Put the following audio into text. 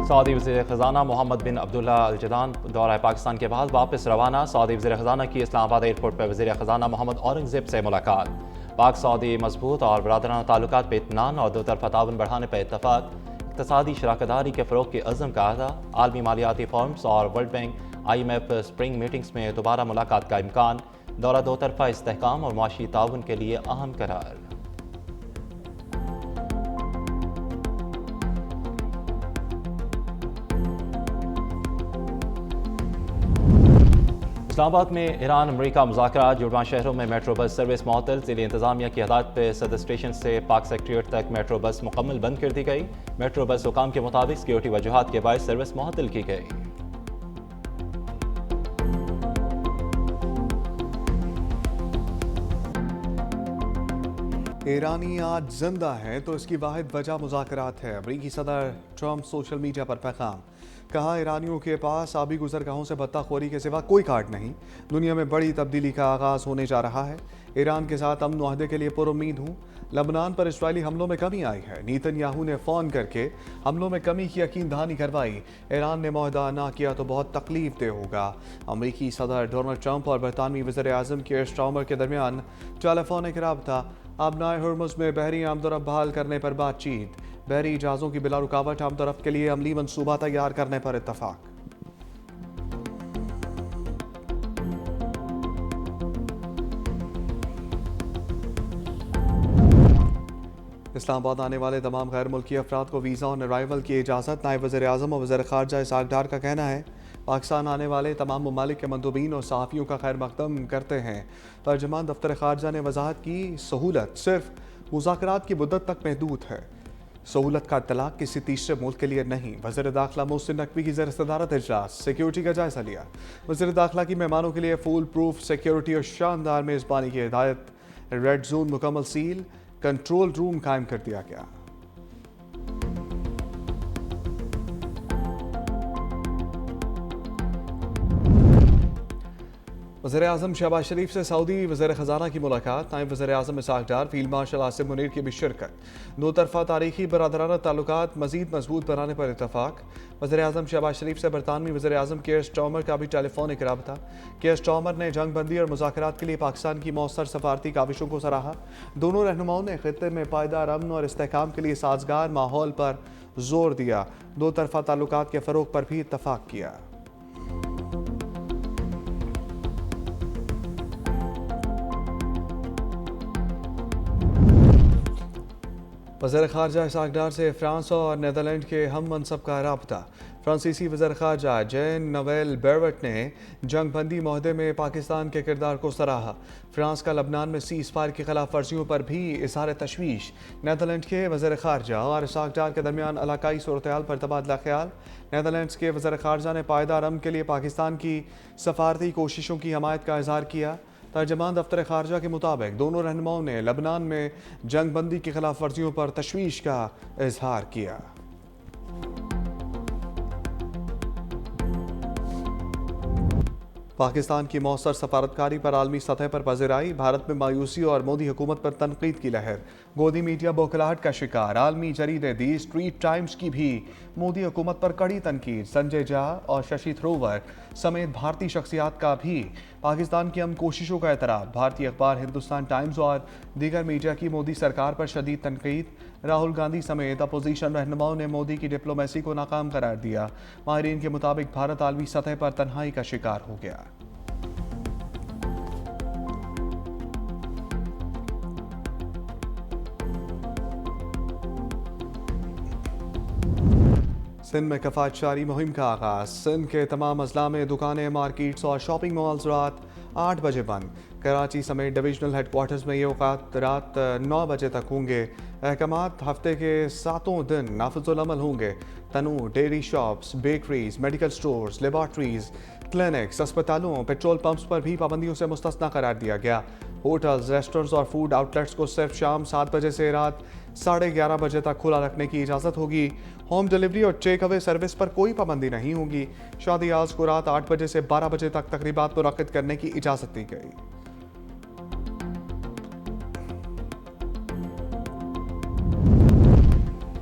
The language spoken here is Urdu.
سعودی وزیر خزانہ محمد بن عبداللہ الجدان دورہ پاکستان کے بعد واپس روانہ۔ سعودی وزیر خزانہ کی اسلام آباد ایئرپورٹ پر وزیر خزانہ محمد اورنگزیب سے ملاقات۔ پاک سعودی مضبوط اور برادرانہ تعلقات پہ اطمینان اور دو طرفہ تعاون بڑھانے پر اتفاق۔ اقتصادی شراکت داری کے فروغ کے عزم کا اعادہ۔ عالمی مالیاتی فورمز اور world bank IMF spring meetings میں دوبارہ ملاقات کا امکان۔ دورہ دو طرفہ استحکام اور معاشی تعاون کے لیے اہم قرار۔ اسلام آباد میں ایران امریکہ مذاکرات۔ جڑواں شہروں میں میٹرو بس سروس معطل۔ ضلع انتظامیہ کی ہدایت پہ صدر اسٹیشن سے پاک سیکریٹریٹ تک میٹرو بس مکمل بند کر دی گئی۔ میٹرو بس حکام کے مطابق سیکیورٹی وجوہات کے باعث سروس معطل کی گئی۔ ایرانی آج زندہ ہیں تو اس کی واحد وجہ مذاکرات ہے۔ امریکی صدر ٹرمپ سوشل میڈیا پر پیغام۔ کہا ایرانیوں کے پاس آبی گزرگاہوں سے بطہ خوری کے سوا کوئی کارڈ نہیں۔ دنیا میں بڑی تبدیلی کا آغاز ہونے جا رہا ہے۔ ایران کے ساتھ امن معاہدے کے لیے پرامید ہوں۔ لبنان پر اسرائیلی حملوں میں کمی آئی ہے۔ نیتن یاہو نے فون کر کے حملوں میں کمی کی یقین دہانی کروائی۔ ایران نے معاہدہ نہ کیا تو بہت تکلیف دہ ہوگا۔ امریکی صدر ڈونلڈ ٹرمپ اور برطانوی وزیر اعظم کیئر سٹارمر کے درمیان ٹیلیفونک رابطہ۔ آبنائے ہرمز میں بحری آمد و رفت بحال کرنے پر بات چیت۔ بحری جہازوں کی بلا رکاوٹ آمد و رفت کے لیے عملی منصوبہ تیار کرنے پر اتفاق۔ اسلام آباد آنے والے تمام غیر ملکی افراد کو ویزا آن ارائیول کی اجازت۔ نائب وزیر اعظم اور وزیر خارجہ اسحاق ڈار کا کہنا ہے پاکستان آنے والے تمام ممالک کے مندوبین اور صحافیوں کا خیر مقدم کرتے ہیں۔ ترجمان دفتر خارجہ نے وضاحت کی سہولت صرف مذاکرات کی مدت تک محدود ہے۔ سہولت کا اطلاق کسی تیسرے ملک کے لیے نہیں۔ وزیر داخلہ محسن نقوی کی زیر صدارت اجلاس۔ سیکیورٹی کا جائزہ لیا۔ وزیر داخلہ کی مہمانوں کے لیے فول پروف سیکیورٹی اور شاندار میزبانی کی ہدایت۔ ریڈ زون مکمل سیل۔ کنٹرول روم قائم کر دیا گیا۔ وزیر اعظم شہباز شریف سے سعودی وزیر خزانہ کی ملاقات۔ نائب وزیر اعظم اسحاق ڈار، فیلڈ مارشل عاصم منیر کی بھی شرکت۔ دو طرفہ تاریخی برادرانہ تعلقات مزید مضبوط بنانے پر اتفاق۔ وزیر اعظم شہباز شریف سے برطانوی وزیر اعظم کیئر سٹارمر کا بھی ٹیلی فونک رابطہ۔ کیئر سٹارمر نے جنگ بندی اور مذاکرات کے لیے پاکستان کی مؤثر سفارتی کاوشوں کو سراہا۔ دونوں رہنماؤں نے خطے میں پائیدار امن اور استحکام کے لیے سازگار ماحول پر زور دیا۔ دو طرفہ تعلقات کے فروغ پر بھی اتفاق کیا۔ وزیر خارجہ اسحاق ڈار سے فرانس اور نیدرلینڈ کے ہم منصب کا رابطہ۔ فرانسیسی وزیر خارجہ جین نویل بیروٹ نے جنگ بندی معاہدے میں پاکستان کے کردار کو سراہا۔ فرانس کا لبنان میں سیز فائر کی خلاف ورزیوں پر بھی اظہار تشویش۔ نیدرلینڈ کے وزیر خارجہ اور اسحاق ڈار کے درمیان علاقائی صورتحال پر تبادلہ خیال۔ نیدرلینڈز کے وزیر خارجہ نے پائیدار امن کے لیے پاکستان کی سفارتی کوششوں کی حمایت کا اظہار کیا۔ ترجمان دفتر خارجہ کے مطابق دونوں رہنماؤں نے لبنان میں جنگ بندی کی خلاف ورزیوں پر تشویش کا اظہار کیا۔ پاکستان کی مؤثر سفارتکاری پر عالمی سطح پر پذیرائی۔ بھارت میں مایوسی اور مودی حکومت پر تنقید کی لہر۔ گودی میڈیا بوکھلاہٹ کا شکار۔ عالمی جریدے دی اسٹریٹ ٹائمز کی بھی مودی حکومت پر کڑی تنقید۔ سنجے جھا اور ششی تھروور سمیت بھارتی شخصیات کا بھی پاکستان کی امن کوششوں کا اعتراف۔ بھارتی اخبار ہندوستان ٹائمز اور دیگر میڈیا کی مودی سرکار پر شدید تنقید۔ راہل گاندھی سمیت اپوزیشن رہنماؤں نے مودی کی ڈپلومیسی کو ناکام قرار دیا۔ ماہرین کے مطابق بھارت عالمی سطح پر تنہائی کا شکار ہو گیا۔ سندھ میں کفایت شعاری مہم کا آغاز۔ سندھ کے تمام اضلاع میں دکانیں، مارکیٹس اور شاپنگ مالز رات 8 بجے بند۔ کراچی سمیت ڈویژنل ہیڈ کوارٹرز میں یہ اوقات رات 9 بجے تک ہوں گے۔ احکامات ہفتے کے 7 دن نافذ العمل ہوں گے۔ تنوع، dairy shops, bakeries, medical stores, laboratories, clinics, اسپتالوں، پیٹرول پمپس پر بھی پابندیوں سے مستثنیٰ قرار دیا گیا۔ ہوٹلز، ریسٹورنٹس اور فوڈ آؤٹلیٹس کو صرف شام 7 بجے سے رات 11:30 بجے تک کھلا رکھنے کی اجازت ہوگی۔ ہوم ڈیلیوری اور ٹیک اوے سروس پر کوئی پابندی نہیں ہوگی۔ شادی ہالز کو رات 8 بجے سے 12 بجے تک تقریبات منعقد کرنے کی اجازت دی گئی۔